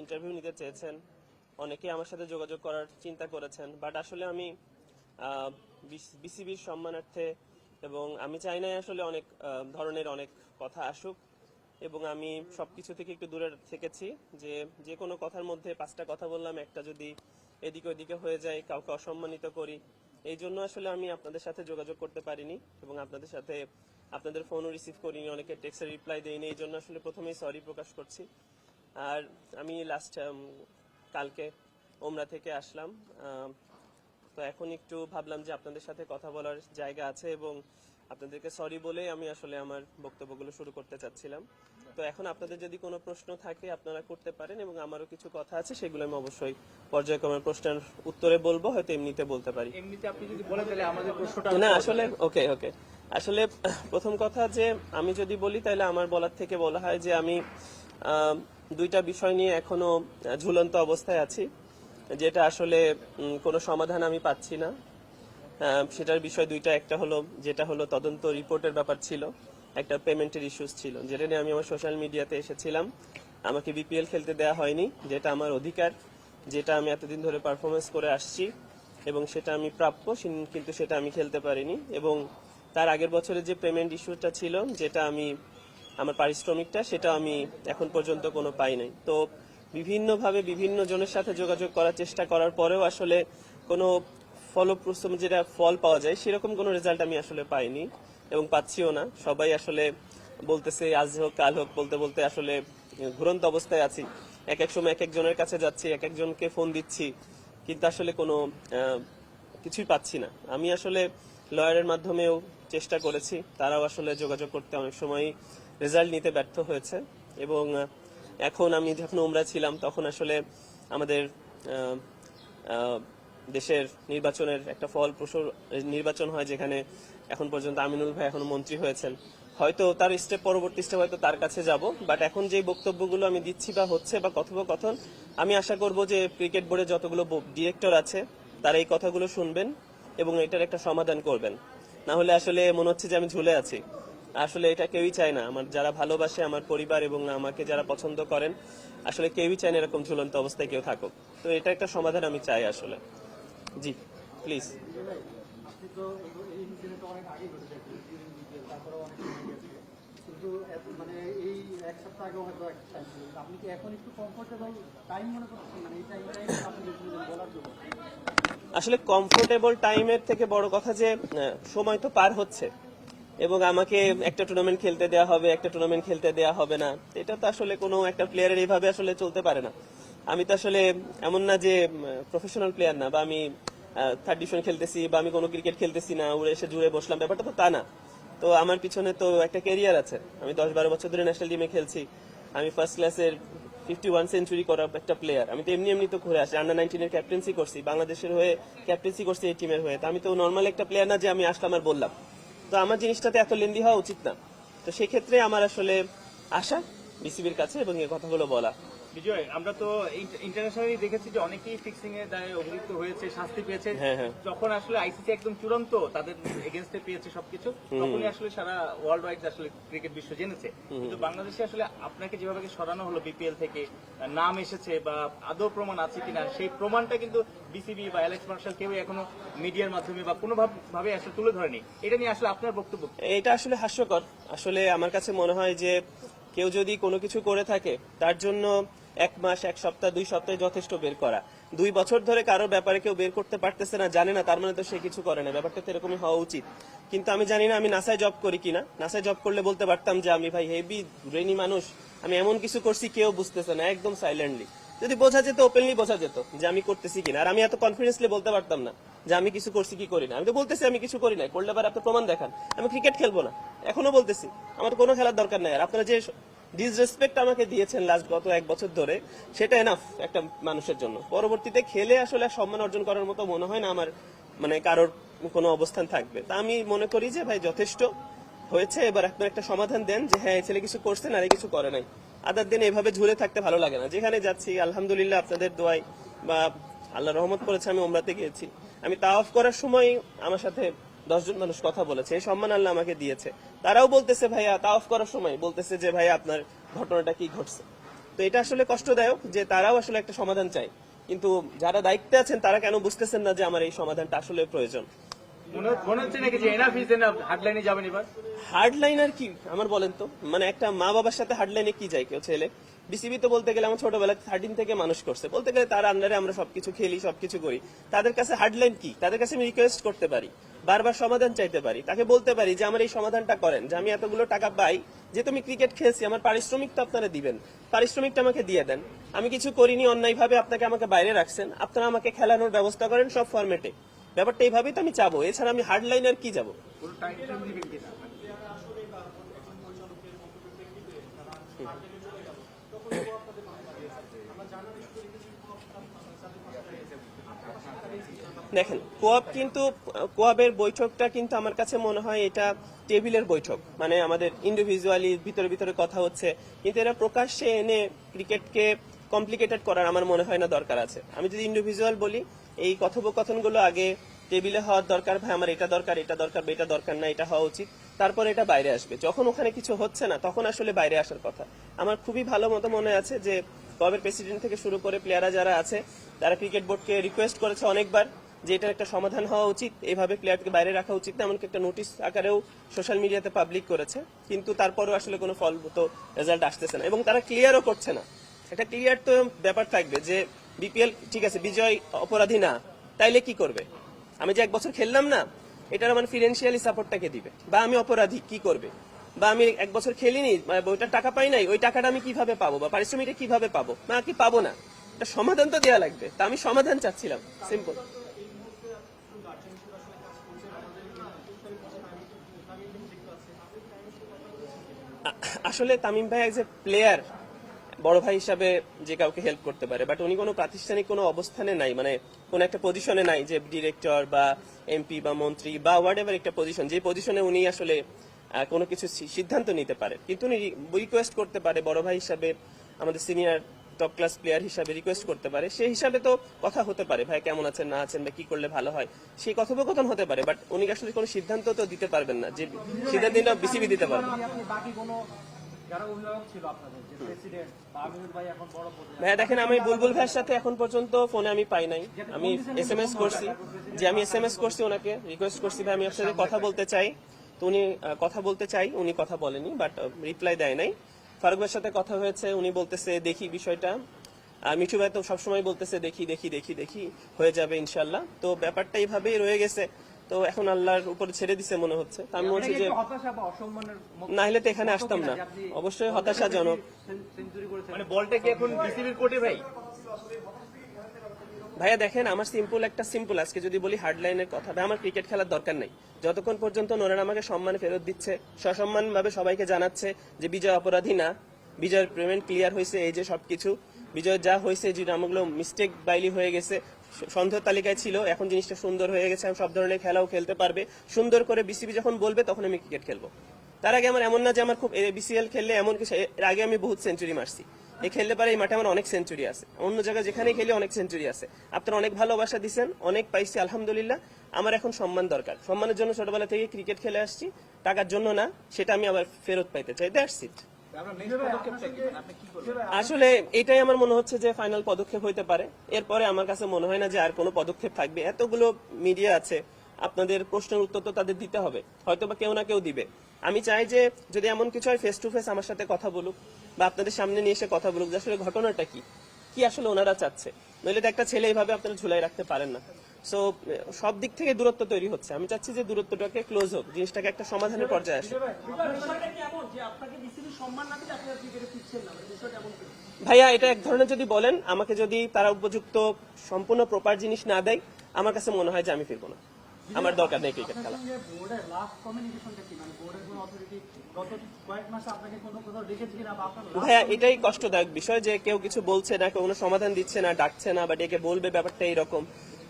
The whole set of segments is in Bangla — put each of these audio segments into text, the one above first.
ইন্টারভিউ নিতে চেয়েছেন, অনেকে আমার সাথে যোগাযোগ করার চিন্তা করেছেন, বাট আসলে আমি বিসিবির সম্মানার্থে এবং আমি চাই না আসলে অনেক ধরনের অনেক কথা আসুক, এবং আমি সবকিছু থেকে একটু দূরে থেকেছি। যে কোনো কথার মধ্যে 5টা কথা বললাম, একটা যদি এদিকে ওদিকে হয়ে যায়, কাউকে অসম্মানিত করি, এই জন্য আসলে আমি আপনাদের সাথে যোগাযোগ করতে পারিনি এবং আপনাদের সাথে আপনাদের ফোনও রিসিভ করিনি, অনেকে টেক্সটের রিপ্লাই দেয়নি। এই জন্য আসলে প্রথমেই সরি প্রকাশ করছি। আর আমি লাস্ট কালকে ওমরা থেকে আসলাম, তো এখন একটু ভাবলাম যে আপনাদের সাথে কথা বলার জায়গা আছে এবং আপনাদেরকে সরি বলেই আমি আসলে আমার বক্তব্যগুলো শুরু করতে চাচ্ছিলাম। তো এখন আপনাদের যদি কোনো প্রশ্ন থাকে আপনারা করতে পারেন, এবং আমারও কিছু কথা আছে, সেগুলো আমি অবশ্যই পর্যায়ক্রমে প্রশ্নের উত্তরে বলবো, হয়তো এমনিতে বলতে পারি। এমনিতে আপনি যদি বলেন তাহলে আমাদের প্রশ্নটা না আসলে ওকে আসলে প্রথম কথা যে আমি যদি বলি তাহলে আমার বলার থেকে বলা হয় যে আমি দুইটা বিষয় নিয়ে এখনো ঝুলন্ত অবস্থায় আছি, যেটা আসলে কোনো সমাধান আমি পাচ্ছি না। সেটার বিষয় দুইটা, একটা হলো যেটা হলো তদন্ত রিপোর্টের ব্যাপার ছিল, একটা পেমেন্টের ইস্যুস ছিল, যেটা নিয়ে আমি আমার সোশ্যাল মিডিয়াতে এসেছিলাম। আমাকে বিপিএল খেলতে দেওয়া হয়নি, যেটা আমার অধিকার, যেটা আমি এতদিন ধরে পারফরমেন্স করে আসছি এবং সেটা আমি প্রাপ্য, কিন্তু সেটা আমি খেলতে পারিনি। এবং তার আগের বছরের যে পেমেন্ট ইস্যুটা ছিল, যেটা আমি আমার পারিশ্রমিকটা, সেটা আমি এখন পর্যন্ত কোনো পাই নাই। তো বিভিন্নভাবে বিভিন্ন জনের সাথে যোগাযোগ করার চেষ্টা করার পরেও আসলে কোনো ফলপ্রসূ যেটা ফল পাওয়া যায় সেরকম কোনো রেজাল্ট আমি আসলে পাইনি এবং পাচ্ছিও না। সবাই আসলে বলতেছে আজ হোক কাল হোক, বলতে বলতে আসলে ঘুরন্ত অবস্থায় আছি। এক এক সময় এক একজনের কাছে যাচ্ছি, এক একজনকে ফোন দিচ্ছি, কিন্তু আসলে কোনো কিছুই পাচ্ছি না। আমি আসলে লয়ারের মাধ্যমেও চেষ্টা করেছি, তারাও আসলে যোগাযোগ করতে অনেক সময় রেজাল্ট নিতে ব্যর্থ হয়েছে। এবং এখন আমি যখন উমরা ছিলাম তখন আসলে আমাদের দেশের নির্বাচনের একটা ফলপ্রসূ নির্বাচন হয়, যেখানে এখন পর্যন্ত আমিনুল ভাই এখনো মন্ত্রী হয়েছেন। হয়তো তার পরবর্তী স্টেপ হয়তো তার কাছে যাব, বাট এখন যে বক্তব্যগুলো আমি দিচ্ছি বা হচ্ছে বা কথোপকথন, আমি আশা করব যে ক্রিকেট বোর্ডে যতগুলো ডিরেক্টর আছে তারা এই কথাগুলো শুনবেন এবং এটার একটা সমাধান করবেন। না হলে আসলে মনে হচ্ছে যে আমি ঝুলে আছি। আসলে এটা কেউই চায় না, আমার যারা ভালোবাসে, আমার পরিবার এবং আমাকে যারা পছন্দ করেন, আসলে কেউই চায় না এরকম ঝুলন্ত অবস্থায় কেউ থাকুক। তো এটা একটা সমাধান আমি চাই আসলে। জি প্লিজ। আপনি তো এই ইনসিডেন্ট অনেক আগে ঘটেছে, তারপরেও অনেক সময় গেছে, কিন্তু মানে এই এক সপ্তাহ আগে হয়তো একটা টাইম ছিল, আপনি কি এখন একটু কমফোর্টেবল টাইম মনে করছেন, মানে এই টাইমটাই আপনি বলার জন্য? আসলে কমফোর্টেবল টাইমের থেকে বড় কথা যে সময় তো পার হচ্ছে এবং আমাকে একটা টুর্নামেন্ট খেলতে দেওয়া হবে, একটা টুর্নামেন্ট খেলতে দেওয়া হবে না, এটা তো আসলে কোনো একটা প্লেয়ারের এইভাবে আসলে চলতে পারে না। আমি তো আসলে এমন না যে প্রফেশনাল প্লেয়ার না, বা আমি থার্ড ডিভিশন খেলতেছি বা আমি কোনো ক্রিকেট খেলতেছি না, উড়ে এসে জুড়ে বসলাম, ব্যাপারটা তো তা না। তো আমার পিছনে তো একটা ক্যারিয়ার আছে, আমি 10-12 বছর ধরে ন্যাশনাল টিমে খেলছি, আমি ফার্স্ট ক্লাসের 51 সেঞ্চুরি করা একটা প্লেয়ার। আমি তো এমনি তো ঘুরে আসি, আন্ডার 19-এর ক্যাপ্টেন্সি করছি, বাংলাদেশের হয়ে ক্যাপ্টেন্সি করছি এই টিমের হয়ে। তো আমি তো নর্মাল একটা প্লেয়ার না যে আমি আসলাম আর বললাম। তো আমার জিনিসটাতে এত লেন্দি হওয়া উচিত না। তো সেই ক্ষেত্রে আমার আসলে আশা বিসিবির কাছে এবং এই কথাগুলো বলা। বিজয়, আমরা তো ইন্টারন্যাশনালি দেখেছি যে অনেকেই ফিক্সিং এর দায়ে অভিযুক্ত হয়েছে, শাস্তি পেয়েছে। যখন আসলে আইসিসি একদম চূড়ান্ত তাদের এগেনস্টে পেয়েছে সবকিছু, তখনই আসলে সারা ওয়ার্ল্ড ওয়াইড আসলে ক্রিকেট বিশ্ব জেনেছে। কিন্তু বাংলাদেশে আসলে আপনাকে যেভাবে সরানো হলো বিপিএল থেকে, নাম এসেছে বা আদৌ প্রমাণ আছে কিনা, সেই প্রমাণটা কিন্তু বিসিবি বা অ্যালেক্স মার্শাল কেউ এখনো মিডিয়ার মাধ্যমে বা কোনো ভাবে আসলে তুলে ধরেনি। এটা নিয়ে আসলে আপনার বক্তব্য? এটা আসলে হাস্যকর। আসলে আমার কাছে মনে হয় যে কেউ যদি কোনো কিছু করে থাকে, তার জন্য 1 মাস, 1 সপ্তাহ, 2 সপ্তাহে যথেষ্ট বের করা। 2 বছর ধরে কারোর ব্যাপারে কেউ বের করতে পারতেছে না, জানে না, তার মানে তো সে কিছু করে না। ব্যাপারটা তো এরকমই হওয়া উচিত। কিন্তু আমি জানি না আমি নাসায় জব করি কিনা। নাসায় জব করলে বলতে পারতাম যে আমি ভাই হেভি ব্রেনি মানুষ, আমি এমন কিছু করছি কেউ বুঝতেছে না, একদম সাইলেন্টলি। যদি বোঝা যেত, ওপেনলি বোঝা যেত যে আমি করতেছি কিনা। আর আমি এত কনফিডেন্সলি বলতে পারতাম না যে আমি কিছু করছি কি করি না। আমি তো বলতেছি আমি কিছু করি না, করলে আবার আপনি প্রমাণ দেখান। আমি ক্রিকেট খেলবো না, এখনো বলতেছি আমার কোনো খেলার দরকার নাই। আর আপনারা যে ডিসরেসপেক্ট আমাকে দিয়েছেন লাস্ট গত 1 বছর ধরে, সেটা এনাফ একটা মানুষের জন্য। পরবর্তীতে খেলে আসলে সম্মান অর্জন করার মতো মনে হয় না আমার, মানে কারোর কোনো অবস্থান থাকবে। তা আমি মনে করি যে ভাই যথেষ্ট হয়েছে, এবার আপনার একটা সমাধান দেন যে হ্যাঁ এই ছেলে কিছু করছে না, আর কিছু করে নাই। আদার দিন এভাবে ঝুলে থাকতে ভালো লাগে না। যেখানে যাচ্ছি আলহামদুলিল্লাহ আপনাদের দোয়ায় বা আল্লাহ রহমত করেছে, আমি ওমরাতে গিয়েছি, আমি তাওয়াফ করার সময় আমার সাথে 10 জন মানুষ কথা বলেছে, এই সম্মান আল্লাহ আমাকে দিয়েছে। তারাও বলতেছে ভাইয়া, তাওয়াফ করার সময় বলতেছে যে ভাইয়া আপনার ঘটনাটা কি ঘটছে। তো তো এটা আসলে কষ্টদায়ক যে তারাও আসলে একটা সমাধান চায়, কিন্তু যারা দায়িত্বে আছেন তারা কেন বুঝতেছেন না যে আমার এই সমাধানটা আসলে প্রয়োজন। মনে হচ্ছে নাকি যে এনাফ ইজ এনাফ, হার্ডলাইনে যাবেন এবার? হার্ডলাইন আর কি আমার বলেন তো, মানে একটা মা বাবার সাথে হার্ডলাইনে কি যায় কেউ ছেলে? বিসিবি তো বলতে গেলে আমার ছোটবেলা 13 থেকে মানুষ করছে, বলতে গেলে তার আন্ডারে আমরা সবকিছু খেলি, সবকিছু করি। তাদের কাছে হার্ডলাইন কি? তাদের কাছে আমি রিকোয়েস্ট করতে পারি, বারবার সমাধান চাইতে পারি, তাকে বলতে পারি যে আমার এই সমাধানটা করেন, যে আমি এতগুলো টাকা পাই, যে তুমি ক্রিকেট খেলছি, আমার পারিশ্রমিক তো আপনারা দিবেন, পারিশ্রমিকটা আমাকে দিয়ে দেন। আমি কিছু করিনি অন্যায়ভাবে, আপনাকে আমাকে বাইরে রাখছেন, আপনারা আমাকে খেলানোর ব্যবস্থা করেন সব ফরম্যাটে। ব্যাপারটা এইভাবেই তো আমি চাবো, এছাড়া আমি হার্ডলাইন আর কি যাবো? পুরো টাইম ফ্রেম দিবেন কিনা? দেখেন কোয়াবের বৈঠকটা কিন্তু আমার কাছে মনে হয় এটা টেবিলের বৈঠক, মানে আমাদের ইন্ডিভিজুয়ালি ভিতরে ভিতরে কথা হচ্ছে, কিন্তু এরা প্রকাশ্যে এনে ক্রিকেটকে কমপ্লিকেটেড করার আমার মনে হয় না দরকার আছে। আমি যদি ইন্ডিভিজুয়াল বলি, এই কথোপকথনগুলো আগে টেবিলে হওয়ার দরকার, ভাই আমার এটা দরকার, এটা দরকার, এটা দরকার না, এটা হওয়া উচিত, তারপর এটা বাইরে আসবে। যখন ওখানে কিছু হচ্ছে না তখন আসলে বাইরে আসার কথা। আমার খুবই ভালো মতো মনে আছে যে ক্লাবের প্রেসিডেন্ট থেকে শুরু করে প্লেয়াররা যারা আছে তারা ক্রিকেট বোর্ডকে রিকোয়েস্ট করেছে অনেকবার যে এটার একটা সমাধান হওয়া উচিত, এইভাবে প্লেয়ারকে বাইরে রাখা উচিত না, এমনকি একটা নোটিশ আকারেও সোশ্যাল মিডিয়াতে পাবলিক করেছে, কিন্তু তারপরেও আসলে কোনো ফলভূত রেজাল্ট আসতেছে না, এবং তারা ক্লিয়ারও করছে না। একটা ক্লিয়ার তো ব্যাপার থাকবে যে বিপিএল ঠিক আছে, বিজয় অপরাধী না, তাইলে কি করবে? আমি যে 1 বছর খেললাম না, এটার আমার ফিনান্সিয়ালি সাপোর্টটাকে দিবে, বা আমি অপরাধী কি করবে, বা আমি 1 বছর খেলিনি, ওইটার টাকা পাই নাই, ওই টাকাটা আমি কিভাবে পাবো, বা পারিশ্রমিকটা কিভাবে পাবো, না কি পাবো না, এটা সমাধান তো দেওয়া লাগবে। তা আমি সমাধান চাচ্ছিলাম, সিম্পল। আসলে তামিম ভাই এজ এ প্লেয়ার বড় ভাই হিসাবে যে কাউকে হেল্প করতে পারে, বাট উনি কোনো প্রাতিষ্ঠানিক কোনো অবস্থানে নাই, মানে কোন একটা পজিশনে নাই যে ডিরেক্টর বা এমপি বা মন্ত্রী বা হোয়াট এভার একটা পজিশন, যে পজিশনে উনি আসলে কোনো কিছু সিদ্ধান্ত নিতে পারে, কিন্তু উনি রিকোয়েস্ট করতে পারে বড় ভাই হিসাবে, আমাদের সিনিয়র টপ ক্লাস প্লেয়ার হিসাবে রিকোয়েস্ট করতে পারে, সেই হিসাবে তো কথা হতে পারে, ভাই কেমন আছেন না আছেন বা কি করলে ভালো হয়, সেই কথোপকথন হতে পারে, বাট উনি আসলে কোনো সিদ্ধান্ত তো দিতে পারবেন না, যে সিদ্ধান্তটা বিসিবি দিতে পারবে। আপনি বাকি কোনো যারা অভিভাবক ছিল আপনাদের, যে প্রেসিডেন্ট বা আমিনুল ভাই এখন বড় পদে, ভাইয়া দেখেন, আমি বুলবুল ভাইয়ের সাথে এখন পর্যন্ত ফোনে আমি পাই নাই, আমি এসএমএস করছি, যে আমি এসএমএস করছি ওনাকে, রিকোয়েস্ট করছি ভাই আমি আপনার সাথে কথা বলতে চাই, তো উনি কথা বলতে চাই, উনি কথা বলেনি, বাট রিপ্লাই দেয় নাই। ফারুক ভাইয়ের সাথে কথা হয়েছে, উনি বলতেছে দেখি বিষয়টা, আর মিঠু ভাই তো সবসময় বলতেছে দেখি দেখি দেখি দেখি, হয়ে যাবে ইনশাল্লাহ। তো ব্যাপারটা এইভাবেই রয়ে গেছে, তো এখন আল্লাহর উপরে ছেড়ে দিছে মনে হচ্ছে। তা আমি বলছি যে হতাশা বা অসম্মানের না হলে তো এখানে আসতাম না, অবশ্যই হতাশাজনক। সেঞ্চুরি করেছেন, মানে বলটা কি এখন বিসিবির কোর্টে ভাই? ভাইয়া দেখেন, আমার সিম্পল আজকে যদি বলি হার্ডলাইনের কথা, ভাই আমার ক্রিকেট খেলার দরকার নেই যতক্ষণ পর্যন্ত নোরান আমাকে সম্মান ফেরত দিচ্ছে, সসম্মান ভাবে সবাইকে জানাচ্ছে যে বিজয় অপরাধী না, বিজয়ের পেমেন্ট ক্লিয়ার হয়েছে, এই যে সবকিছু বিজয় যা হয়েছে, যে নামগুলো মিস্টেক বাইলি হয়ে গেছে, সন্দেহ তালিকায় ছিল, এখন জিনিসটা সুন্দর হয়ে গেছে, আমি সব ধরনের খেলাও খেলতে পারবে সুন্দর করে, বিসিবি যখন বলবে তখন আমি ক্রিকেট খেলবো। তার আগে আমার এমন না যে আমার খুব বিসিএল খেললে এমন কিছু, এর আগে আমি বহুত সেঞ্চুরি মারছি, এই খেলতে পারে, এই মাঠে আমার অনেক সেঞ্চুরি আছে, অন্য জায়গায় যেখানেই খেলি অনেক সেঞ্চুরি আছে, আপনারা অনেক ভালোবাসা দিচ্ছেন, অনেক পাইছি আলহামদুলিল্লাহ। আমার এখন সম্মান দরকার, সম্মানের জন্য ছোটবেলা থেকে ক্রিকেট খেলে আসছি, টাকার জন্য না, সেটা আমি আবার ফেরত পাইতে চাই, দ্যাটস ইট। আসলে এটাই আমার মনে হচ্ছে যে ফাইনাল পদক্ষেপ হইতে পারে, এরপরে আমার কাছে মনে হয় না যে আর কোনো পদক্ষেপ থাকবে। এতগুলো মিডিয়া আছে, আপনাদের প্রশ্নের উত্তর তো তাদের দিতে হবে, হয়তো বা কেউ না কেউ দিবে। আমি চাই যে যদি এমন কিছু হয় ফেস টু ফেস আমার সাথে কথা বলুক, বা আপনাদের সামনে নিয়ে এসে কথা বলুক যে আসলে ঘটনাটা কি আসলে ওনারা চাচ্ছে, নইলে তো একটা ছেলে এইভাবে আপনারা ঝুলাই রাখতে পারেন না। সো সব দিক থেকে দূরত্ব তৈরি হচ্ছে, আমি চাচ্ছি যে দূরত্বটাকে ক্লোজ হোক, জিনিসটাকে একটা সমাধানের পর্যায়ে আসে। ভাইয়া এটা এক ধরনের যদি বলেন, আমাকে যদি তারা উপযুক্ত সম্পূর্ণ প্রপার জিনিস না দেয়, আমার কাছে মনে হয় যে আমি ফিরবো না, আমার দরকার নেই ক্রিকেট খেলা। বোর্ডের লাস্ট কমিউনিকেশনটা কি, মানে বোর্ডের কোনো অথরিটি গত কয়েক মাসে আপনাকে কোথাও দেখেছে কিনা, বা আপনার ভাইয়া এটাই কষ্টদায়ক বিষয় যে কেউ কিছু বলছে না, কেউ কোনো সমাধান দিচ্ছে না, ডাকছে না, বা ডেকে বলবে, ব্যাপারটা এইরকম,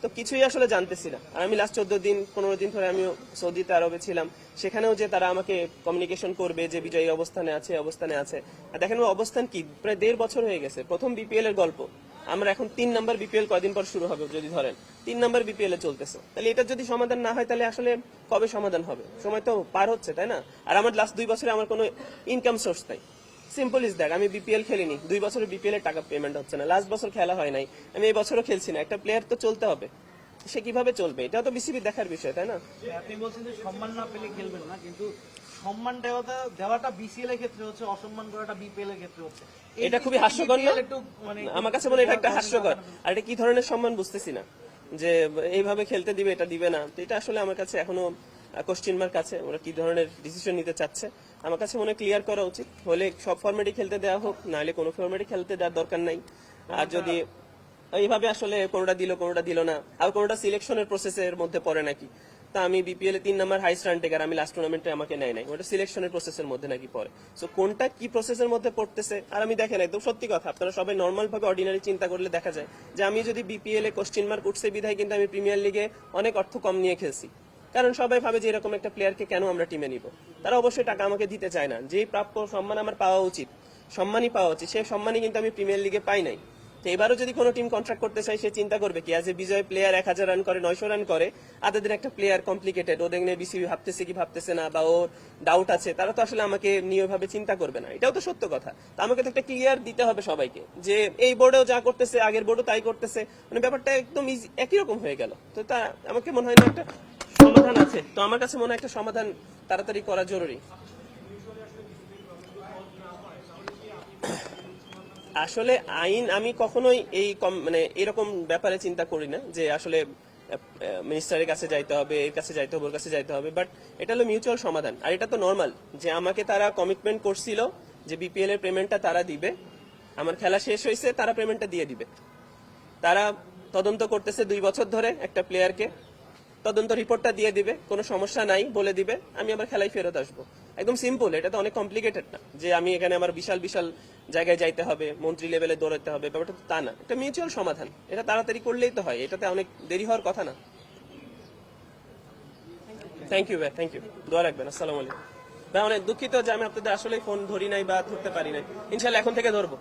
তো কিছুই আসলে জানতেছি না। আর আমি লাস্ট 14-15 দিন ধরে আমিও সৌদিতে আরবে ছিলাম, সেখানেও যে তারা আমাকে কমিউনিকেশন করবে যে বিজয়ী অবস্থানে আছে, অবস্থানে আছে, আর দেখেন অবস্থান কি, প্রায় 1.5 বছর হয়ে গেছে, প্রথম বিপিএল এর গল্প, আমরা এখন 3 নাম্বার বিপিএল কয়দিন পর শুরু হবে যদি ধরেন, 3 নাম্বার বিপিএল এ চলতেছে, তাহলে এটা যদি সমাধান না হয় তাহলে আসলে কবে সমাধান হবে? সময় তো পার হচ্ছে, তাই না? আর আমার লাস্ট 2 বছরে আমার কোনো ইনকাম সোর্স নাই, সিম্পল ইজ দ্যাট। আমি বিপিএল খেলিনি, 2 বছরের বিপিএল এর টাকা পেমেন্ট হচ্ছে না, লাস্ট বছর খেলা হয় নাই, আমি এই বছরও খেলছি না। একটা প্লেয়ার তো চলতে হবে, সে কিভাবে চলবে এটাও তো বিসিবি দেখার বিষয়, তাই না? আপনি বলছেন যে সম্মান না পেলে খেলবেন না, কিন্তু সম্মান দেওয়াটা বিসিএল এর ক্ষেত্রে হচ্ছে, অসম্মান করাটা বিপিএল এর ক্ষেত্রে হচ্ছে। এটা খুবই হাস্যকর না? একটু মানে আমার কাছে মনে হয় এটা একটা হাস্যকর। আর এটা কি ধরনের সম্মান বুঝতেছি না, যে এইভাবে খেলতে দিবে, এটা দিবে না। তো এটা আসলে আমার কাছে এখনো কোশ্চেন মার্ক আছে, ওরা কি ধরনের ডিসিশন নিতে চাচ্ছে। আমার কাছে মনে হয় ক্লিয়ার করা উচিত, হলে সব ফরম্যাটে খেলতে দেওয়া হোক, নাহলে কোনো ফরম্যাটে খেলতে দেওয়ার দরকার নাই। আর যদি এইভাবে আসলে কোনোটা দিল না, আর কোনোটা সিলেকশনের প্রসেসের মধ্যে পড়ে নাকি, তা আমি বিপিএল এ 3 নাম্বার হাইস্ট রান টেকার, আমি লাস্ট টুর্নামেন্টে আমাকে নেয় নাই, ওটা সিলেকশনের প্রসেসের মধ্যে নাকি পড়ে। সো কোনটা কি প্রসেসের মধ্যে পড়তেছে, আর আমি দেখেন একদম সত্যি কথা, আপনারা সবাই নর্মাল ভাবে অর্ডিনারি চিন্তা করলে দেখা যায় যে আমি যদি বিপিএল এ কোশ্চেন মার্ক উঠছে বিধায় কিন্তু আমি প্রিমিয়ার লিগে অনেক অর্থ কম নিয়ে খেলছি, কারণ সবাই ভাবে যে এরকম একটা প্লেয়ারকে কেন আমরা টিমে নিব। তারা অবশ্যই টাকা আমাকে দিতে চায় না, যেই প্রাপ্য সম্মান আমার পাওয়া উচিত, সম্মানই পাওয়া উচিত, সেই সম্মানই কিন্তু আমি প্রিমিয়ার লিগে পাই নাই। তো এবারও যদি কোনো টিম কন্ট্রাক্ট করতে চাই, সে চিন্তা করবে কি, আজ এ বিজয় প্লেয়ার 1000 রান করে, 900 রান করে, আদাদের একটা প্লেয়ার কমপ্লিকেটেড, ওদের নিয়ে বিসিবি ভাবতেছে কি ভাবতেছে না, বা ওর ডাউট আছে, তারা তো আসলে আমাকে নিয়ে ভাবে চিন্তা করবে না। এটাও তো সত্য কথা। তো আমাকে তো একটা ক্লিয়ার দিতে হবে সবাইকে, যে এই বোর্ডেও যা করতেছে আগের বোর্ডও তাই করতেছে, মানে ব্যাপারটা একদম একই রকম হয়ে গেল। তো তা আমাকে মনে হয় না একটা সমাধান আছে। তো আমার কাছে মনে হয় একটা সমাধান তাড়াতাড়ি করা জরুরি। আসলে আইন আমি কখনোই এই মানে এরকম ব্যাপারে চিন্তা করি না যে আসলে মিনিস্টারের কাছে যাইতে হবে, এর কাছে যাইতে হবে, ওর কাছে যাইতে হবে। বাট এটা হলো মিউচুয়াল সমাধান। আর এটা তো নর্মাল যে আমাকে তারা কমিটমেন্ট করছিল যে বিপিএল এর পেমেন্টটা তারা দিবে, আমার খেলা শেষ হয়েছে, তারা পেমেন্টটা দিয়ে দিবে। তারা তদন্ত করতেছে 2 বছর ধরে একটা প্লেয়ারকে, তদন্ত রিপোর্টটা দিয়ে দিবে, কোনো সমস্যা নাই বলে দিবে, আমি আবার খেলায় ফেরত আসবো। একদম সিম্পল, এটা তো অনেক কমপ্লিকেটেড না যে আমি এখানে আমার বিশাল বিশাল জায়গায় যাইতে হবে, মন্ত্রী লেভেলে দৌড়াতে হবে, ব্যাপারটা তো তা না। এটা মিউচুয়াল সমাধান, এটা তাড়াতাড়ি করলেই তো হয়, এটাতে অনেক দেরি হওয়ার কথা না। থ্যাংক ইউ ভাই, থ্যাংক ইউ, দোয়া রাখবেন। আসসালামু আলাইকুম ভাই, অনেক দুঃখিত যে আমি আপনাদের আসলে ফোন ধরি নাই বা ধরতে পারি নাই, ইনশাল্লাহ এখন থেকে ধরবো।